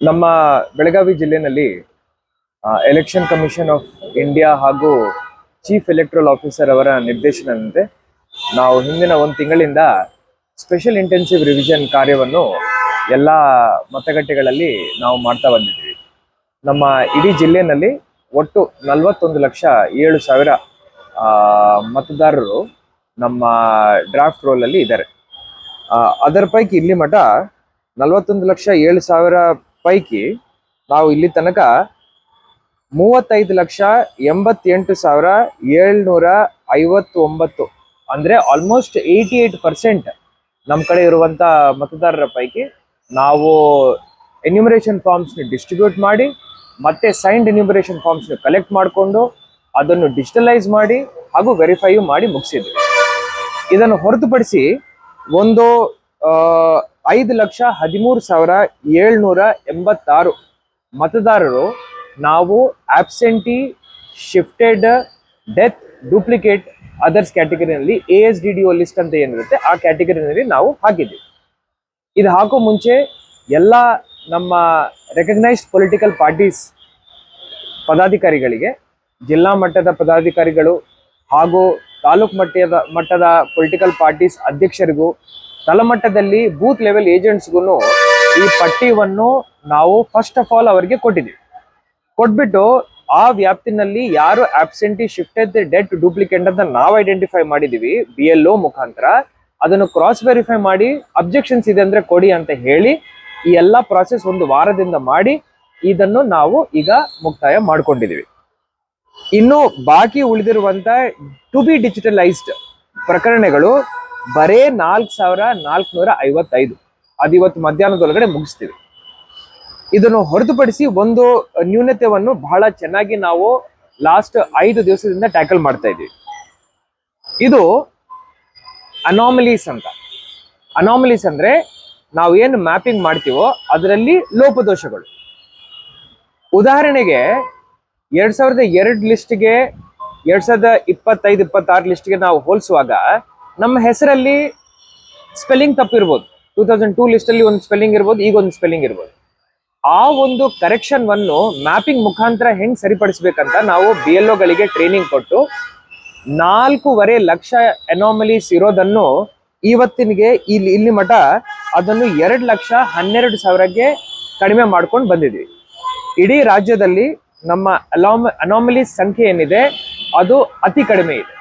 ನಮ್ಮ ಬೆಳಗಾವಿ ಜಿಲ್ಲೆಯಲ್ಲಿ election commission of India ಹಾಗೂ ಚೀಫ್ ಎಲೆಕ್ಟ್ರಲ್ ಆಫೀಸರ್ ಅವರ ನಿರ್ದೇಶನದಂತೆ ನಾವು ಹಿಂದಿನ ಒಂದು ತಿಂಗಳಿಂದ ಸ್ಪೆಷಲ್ ಇಂಟೆನ್ಸಿವ್ ರಿವಿಷನ್ ಕಾರ್ಯವನ್ನು ಎಲ್ಲ ಮತಗಟ್ಟೆಗಳಲ್ಲಿ ನಾವು ಮಾಡ್ತಾ ಬಂದಿದ್ದೀವಿ. ನಮ್ಮ ಇಡೀ ಜಿಲ್ಲೆಯಲ್ಲಿ ಒಟ್ಟು 41,07,000 ಮತದಾರರು ನಮ್ಮ ಡ್ರಾಫ್ಟ್ ರೋಲಲ್ಲಿ ಇದ್ದಾರೆ. ಅದರ ಪೈಕಿ ಇಲ್ಲಿ ಮಠ 41,07,000 ಪೈಕಿ ನಾವು ಇಲ್ಲಿ ತನಕ 35,88,759 ಅಂದರೆ ಆಲ್ಮೋಸ್ಟ್ 88% ನಮ್ಮ ಕಡೆ ಇರುವಂಥ ಮತದಾರರ ಪೈಕಿ ನಾವು ಎನ್ಯೂಮರೇಷನ್ ಫಾರ್ಮ್ಸ್ನ ಡಿಸ್ಟ್ರಿಬ್ಯೂಟ್ ಮಾಡಿ ಮತ್ತೆ ಸೈನ್ಡ್ ಎನ್ಯೂಮರೇಷನ್ ಫಾರ್ಮ್ಸ್ನ ಕಲೆಕ್ಟ್ ಮಾಡಿಕೊಂಡು ಅದನ್ನು ಡಿಜಿಟಲೈಸ್ ಮಾಡಿ ಹಾಗೂ ವೆರಿಫೈಯು ಮಾಡಿ ಮುಗಿಸಿದ್ವಿ. ಇದನ್ನು ಹೊರತುಪಡಿಸಿ ಒಂದು 5,13,786 ಮತದಾರರು ನಾವು absentee, shifted, death, duplicate, others ಕ್ಯಾಟಗರಿನಲ್ಲಿ ASDDO ಲಿಸ್ಟ್ ಅಂತ ಏನಿರುತ್ತೆ ಆ ಕ್ಯಾಟಗರಿನಲ್ಲಿ ನಾವು ಹಾಕಿದ್ದೀವಿ. ಇದು ಹಾಕೋ ಮುಂಚೆ ಎಲ್ಲ ನಮ್ಮ ರೆಕಗ್ನೈಸ್ಡ್ ಪೊಲಿಟಿಕಲ್ ಪಾರ್ಟೀಸ್ ಪದಾಧಿಕಾರಿಗಳಿಗೆ, ಜಿಲ್ಲಾ ಮಟ್ಟದ ಪದಾಧಿಕಾರಿಗಳು ಹಾಗೂ ತಾಲೂಕು ಮಟ್ಟದ ಪೊಲಿಟಿಕಲ್ ಪಾರ್ಟೀಸ್ ಅಧ್ಯಕ್ಷರಿಗೂ, ತಳಮಟ್ಟದಲ್ಲಿ ಬೂತ್ ಲೆವೆಲ್ ಏಜೆಂಟ್ಸ್ಗೂ ಈ ಪಟ್ಟಿಯನ್ನು ನಾವು ಫಸ್ಟ್ ಆಫ್ ಆಲ್ ಅವರಿಗೆ ಕೊಟ್ಟಿದ್ದೀವಿ. ಕೊಟ್ಬಿಟ್ಟು ಆ ವ್ಯಾಪ್ತಿನಲ್ಲಿ ಯಾರು ಆಬ್ಸೆಂಟಿ, ಶಿಫ್ಟೆಡ್, ಡೆತ್, ಡೂಪ್ಲಿಕೇಟ್ ಅಂತ ನಾವು ಐಡೆಂಟಿಫೈ ಮಾಡಿದ್ದೀವಿ BLO ಮುಖಾಂತರ, ಅದನ್ನು ಕ್ರಾಸ್ ವೆರಿಫೈ ಮಾಡಿ ಅಬ್ಜೆಕ್ಷನ್ಸ್ ಇದೆ ಅಂದ್ರೆ ಕೊಡಿ ಅಂತ ಹೇಳಿ ಈ ಎಲ್ಲ ಪ್ರಾಸೆಸ್ ಒಂದು ವಾರದಿಂದ ಮಾಡಿ ಇದನ್ನು ನಾವು ಈಗ ಮುಕ್ತಾಯ ಮಾಡ್ಕೊಂಡಿದ್ದೀವಿ. ಇನ್ನು ಬಾಕಿ ಉಳಿದಿರುವಂತ ಟು ಬಿ ಡಿಜಿಟಲೈಸ್ಡ್ ಪ್ರಕರಣಗಳು ಬರೇ 4,455 ಅದು ಇವತ್ತು ಮಧ್ಯಾಹ್ನದೊಳಗಡೆ ಮುಗಿಸ್ತೀವಿ. ಇದನ್ನು ಹೊರತುಪಡಿಸಿ ಒಂದು ನ್ಯೂನತೆಯನ್ನು ಬಹಳ ಚೆನ್ನಾಗಿ ನಾವು ಲಾಸ್ಟ್ 5 ದಿವಸದಿಂದ ಟ್ಯಾಕಲ್ ಮಾಡ್ತಾ ಇದ್ದೀವಿ. ಇದು ಅನಾಮಲೀಸ್ ಅಂತ. ಅನಾಮಲೀಸ್ ಅಂದ್ರೆ ನಾವು ಏನು ಮ್ಯಾಪಿಂಗ್ ಮಾಡ್ತೀವೋ ಅದರಲ್ಲಿ ಲೋಪದೋಷಗಳು. ಉದಾಹರಣೆಗೆ 2002 ಲಿಸ್ಟ್ಗೆ 2025-26 ಲಿಸ್ಟ್ಗೆ ನಾವು ಹೋಲಿಸುವಾಗ ನಮ್ಮ ಹೆಸರಲ್ಲಿ ಸ್ಪೆಲ್ಲಿಂಗ್ ತಪ್ಪಿರ್ಬೋದು. 2002 ಲಿಸ್ಟಲ್ಲಿ ಒಂದು ಸ್ಪೆಲ್ಲಿಂಗ್ ಇರ್ಬೋದು, ಈಗ ಒಂದು ಸ್ಪೆಲ್ಲಿಂಗ್ ಇರ್ಬೋದು. ಆ ಒಂದು ಕರೆಕ್ಷನ್ ವನ್ನು ಮ್ಯಾಪಿಂಗ್ ಮುಖಾಂತರ ಹೆಂಗ್ ಸರಿಪಡಿಸ್ಬೇಕಂತ ನಾವು BLOಗಳಿಗೆ ಟ್ರೈನಿಂಗ್ ಕೊಟ್ಟು 4.5 ಲಕ್ಷ ಅನಾಮಲೀಸ್ ಇರೋದನ್ನು ಇವತ್ತಿನಿಗೆ ಇಲ್ಲಿ ಮಠ ಅದನ್ನು 2,12,000ಗೆ ಕಡಿಮೆ ಮಾಡ್ಕೊಂಡು ಬಂದಿದ್ವಿ. ಇಡೀ ರಾಜ್ಯದಲ್ಲಿ ನಮ್ಮ ಅನಾಮಲೀಸ್ ಸಂಖ್ಯೆ ಏನಿದೆ ಅದು ಅತಿ ಕಡಿಮೆ ಇದೆ.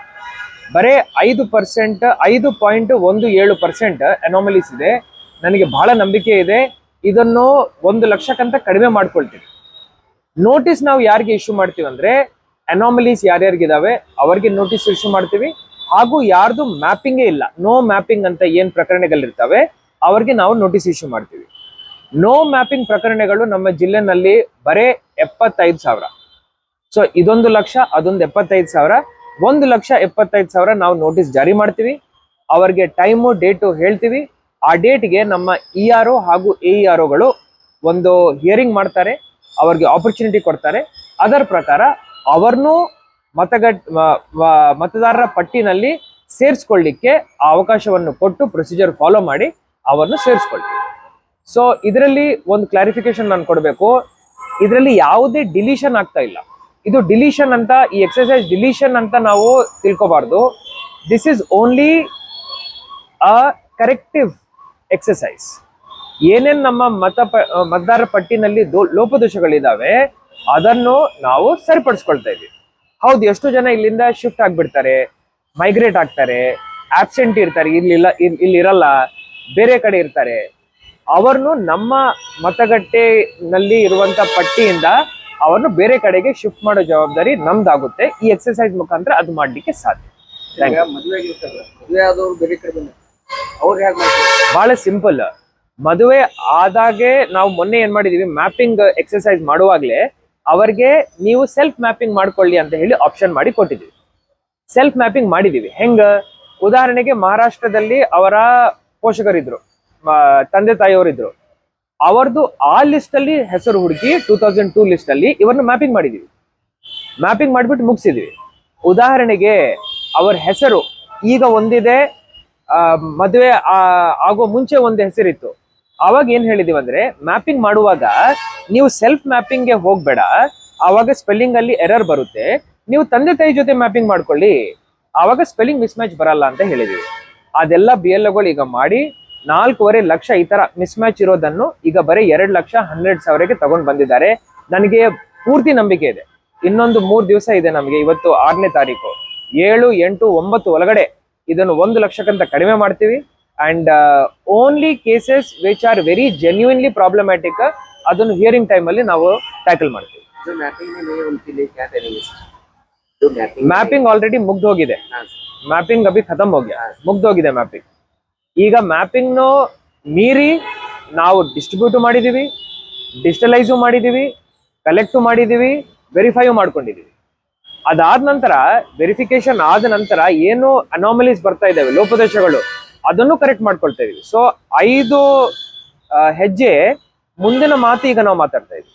ಬರೇ 5.17% ಅನಾಮಲೀಸ್ ಇದೆ. ನನಗೆ ಬಹಳ ನಂಬಿಕೆ ಇದೆ ಇದನ್ನು 1 ಲಕ್ಷಕ್ಕಂತ ಕಡಿಮೆ ಮಾಡ್ಕೊಳ್ತೀವಿ. ನೋಟಿಸ್ ನಾವು ಯಾರಿಗೆ ಇಶ್ಯೂ ಮಾಡ್ತೀವಿ ಅಂದ್ರೆ ಅನಾಮಲೀಸ್ ಯಾರ್ಯಾರಿಗಿದಾವೆ ಅವರಿಗೆ ನೋಟಿಸ್ ಇಶ್ಯೂ ಮಾಡ್ತೀವಿ. ಹಾಗೂ ಯಾರ್ದು ಮ್ಯಾಪಿಂಗೇ ಇಲ್ಲ, ನೋ ಮ್ಯಾಪಿಂಗ್ ಅಂತ ಏನ್ ಪ್ರಕರಣಗಳಿರ್ತವೆ ಅವ್ರಿಗೆ ನಾವು ನೋಟಿಸ್ ಇಶ್ಯೂ ಮಾಡ್ತೀವಿ. ನೋ ಮ್ಯಾಪಿಂಗ್ ಪ್ರಕರಣಗಳು ನಮ್ಮ ಜಿಲ್ಲೆನಲ್ಲಿ ಬರೇ 75,000. ಸೊ ಇದೊಂದು ಲಕ್ಷ, ಅದೊಂದು 75,000, 1,75,000 ನಾವು ನೋಟಿಸ್ ಜಾರಿ ಮಾಡ್ತೀವಿ. ಅವರಿಗೆ ಟೈಮು ಡೇಟು ಹೇಳ್ತೀವಿ. ಆ ಡೇಟ್ಗೆ ನಮ್ಮ ERO ಹಾಗೂ AEROಗಳು ಒಂದು ಹಿಯರಿಂಗ್ ಮಾಡ್ತಾರೆ, ಅವ್ರಿಗೆ ಆಪರ್ಚುನಿಟಿ ಕೊಡ್ತಾರೆ. ಅದರ ಪ್ರಕಾರ ಅವರನ್ನು ಮತದಾರರ ಪಟ್ಟಿನಲ್ಲಿ ಸೇರಿಸ್ಕೊಳ್ಳಿಕ್ಕೆ ಅವಕಾಶವನ್ನು ಕೊಟ್ಟು ಪ್ರೊಸೀಜರ್ ಫಾಲೋ ಮಾಡಿ ಅವರನ್ನು ಸೇರಿಸ್ಕೊಳ್ತೀವಿ. ಸೊ ಇದರಲ್ಲಿ ಒಂದು ಕ್ಲಾರಿಫಿಕೇಶನ್ ನಾನು ಕೊಡಬೇಕು. ಇದರಲ್ಲಿ ಯಾವುದೇ ಡಿಲೀಷನ್ ಆಗ್ತಾ ಇಲ್ಲ. ಇದು ಡಿಲೀಷನ್ ಅಂತ, ಈ ಎಕ್ಸರ್ಸೈಸ್ ಡಿಲೀಷನ್ ಅಂತ ನಾವು ತಿಳ್ಕೊಬಾರ್ದು. This is only a corrective exercise. ಏನೇನು ನಮ್ಮ ಮತದಾರರ ಪಟ್ಟಿನಲ್ಲಿ ಲೋಪದೋಷಗಳಿದಾವೆ ಅದನ್ನು ನಾವು ಸರಿಪಡಿಸ್ಕೊಳ್ತಾ ಇದ್ದೀವಿ. ಹೌದು, ಎಷ್ಟು ಜನ ಇಲ್ಲಿಂದ ಶಿಫ್ಟ್ ಆಗ್ಬಿಡ್ತಾರೆ, ಮೈಗ್ರೇಟ್ ಆಗ್ತಾರೆ, ಆಬ್ಸೆಂಟ್ ಇರ್ತಾರೆ, ಇಲ್ಲಿರಲ್ಲ, ಬೇರೆ ಕಡೆ ಇರ್ತಾರೆ. ಅವರನ್ನು ನಮ್ಮ ಮತಗಟ್ಟೆನಲ್ಲಿ ಇರುವಂತ ಪಟ್ಟಿಯಿಂದ ಅವರನ್ನು ಬೇರೆ ಕಡೆಗೆ ಶಿಫ್ಟ್ ಮಾಡೋ ಜವಾಬ್ದಾರಿ ನಮ್ದಾಗುತ್ತೆ. ಈ ಎಕ್ಸರ್ಸೈಸ್ ಮುಖಾಂತರ ಅದು ಮಾಡ್ಲಿಕ್ಕೆ ಸಾಧ್ಯ. ಬಹಳ ಸಿಂಪಲ್. ಮದುವೆ ಆದಾಗೆ ನಾವು ಮೊನ್ನೆ ಏನ್ ಮಾಡಿದೀವಿ, ಮ್ಯಾಪಿಂಗ್ ಎಕ್ಸರ್ಸೈಸ್ ಮಾಡುವಾಗ್ಲೇ ಅವರಿಗೆ ನೀವು ಸೆಲ್ಫ್ ಮ್ಯಾಪಿಂಗ್ ಮಾಡ್ಕೊಳ್ಳಿ ಅಂತ ಹೇಳಿ ಆಪ್ಷನ್ ಮಾಡಿ ಕೊಟ್ಟಿದ್ದೀವಿ. ಸೆಲ್ಫ್ ಮ್ಯಾಪಿಂಗ್ ಮಾಡಿದೀವಿ. ಹೆಂಗ? ಉದಾಹರಣೆಗೆ ಮಹಾರಾಷ್ಟ್ರದಲ್ಲಿ ಅವರ ಪೋಷಕರಿದ್ರು, ತಂದೆ ತಾಯಿಯವರಿದ್ರು, ಅವರದು ಆ ಲಿಸ್ಟ್ ಅಲ್ಲಿ ಹೆಸರು ಹುಡುಕಿ 2002 ಲಿಸ್ಟ್ ಅಲ್ಲಿ ಇವರನ್ನು ಮ್ಯಾಪಿಂಗ್ ಮಾಡಿದೀವಿ. ಮ್ಯಾಪಿಂಗ್ ಮಾಡಿಬಿಟ್ಟು ಮುಗಿಸಿದೀವಿ. ಉದಾಹರಣೆಗೆ ಅವರ ಹೆಸರು ಈಗ ಒಂದಿದೆ, ಮದುವೆ ಆಗೋ ಮುಂಚೆ ಒಂದು ಹೆಸರಿತ್ತು, ಅವಾಗ ಏನ್ ಹೇಳಿದೀವಿ ಅಂದ್ರೆ ಮ್ಯಾಪಿಂಗ್ ಮಾಡುವಾಗ ನೀವು ಸೆಲ್ಫ್ ಮ್ಯಾಪಿಂಗ್ಗೆ ಹೋಗ್ಬೇಡ, ಆವಾಗ ಸ್ಪೆಲ್ಲಿಂಗ್ ಅಲ್ಲಿ ಎರರ್ ಬರುತ್ತೆ. ನೀವು ತಂದೆ ತಾಯಿ ಜೊತೆ ಮ್ಯಾಪಿಂಗ್ ಮಾಡ್ಕೊಳ್ಳಿ, ಆವಾಗ ಸ್ಪೆಲ್ಲಿಂಗ್ ಮಿಸ್ ಮ್ಯಾಚ್ ಬರಲ್ಲ ಅಂತ ಹೇಳಿದೀವಿ. ಅದೆಲ್ಲ ಬಿ ಎಲ್ ಗಳು ಈಗ ಮಾಡಿ 4.5 ಲಕ್ಷ ಈ ತರ ಮಿಸ್ ಮ್ಯಾಚ್ ಇರೋದನ್ನು ಈಗ ಬರೀ 2,12,000ಗೆ ತಗೊಂಡ್ ಬಂದಿದ್ದಾರೆ. ನನಗೆ ಪೂರ್ತಿ ನಂಬಿಕೆ ಇದೆ. ಇನ್ನೊಂದು 3 ದಿವಸ ಇದೆ ನಮಗೆ. ಇವತ್ತು 6ನೇ ತಾರೀಕು, 7, 8, 9 ಒಳಗಡೆ ಇದನ್ನು 1 ಲಕ್ಷಕ್ಕಿಂತ ಕಡಿಮೆ ಮಾಡ್ತೀವಿ. And only cases which are very genuinely problematic ಅದನ್ನು ಹಿಯರಿಂಗ್ ಟೈಮ್ ಅಲ್ಲಿ ನಾವು ಟ್ಯಾಕಲ್ ಮಾಡ್ತೀವಿ. मैपिंग ऑलरेडी मुग्ध ಹೋಗಿದೆ. ಮ್ಯಾಪಿಂಗ್ ಅಭಿ ಖತಮ್ ಹೋಗ್ಯ, ಮುಗ್ದೋಗಿದೆ ಮ್ಯಾಪಿಂಗ್. ಈಗ ಮ್ಯಾಪಿಂಗ್ ನು ಮೀರಿ ನಾವು ಡಿಸ್ಟ್ರಿಬ್ಯೂಟ್ ಮಾಡಿದೀವಿ, ಡಿಜಿಟಲೈಸು ಮಾಡಿದೀವಿ, ಕಲೆಕ್ಟ್ ಮಾಡಿದೀವಿ, ವೆರಿಫೈ ಮಾಡ್ಕೊಂಡಿದೀವಿ. ಅದಾದ ನಂತರ ವೆರಿಫಿಕೇಶನ್ ಆದ ನಂತರ ಏನು ಅನಾಮಲೀಸ್ ಬರ್ತಾ ಇದಾವೆ, ಲೋಪದೋಷಗಳು, ಅದನ್ನು ಕರೆಕ್ಟ್ ಮಾಡ್ಕೊಳ್ತಾ ಇದೀವಿ. ಸೊ 5 ಹೆಜ್ಜೆ ಮುಂದಿನ ಮಾತು ಈಗ ನಾವು ಮಾತಾಡ್ತಾ ಇದೀವಿ.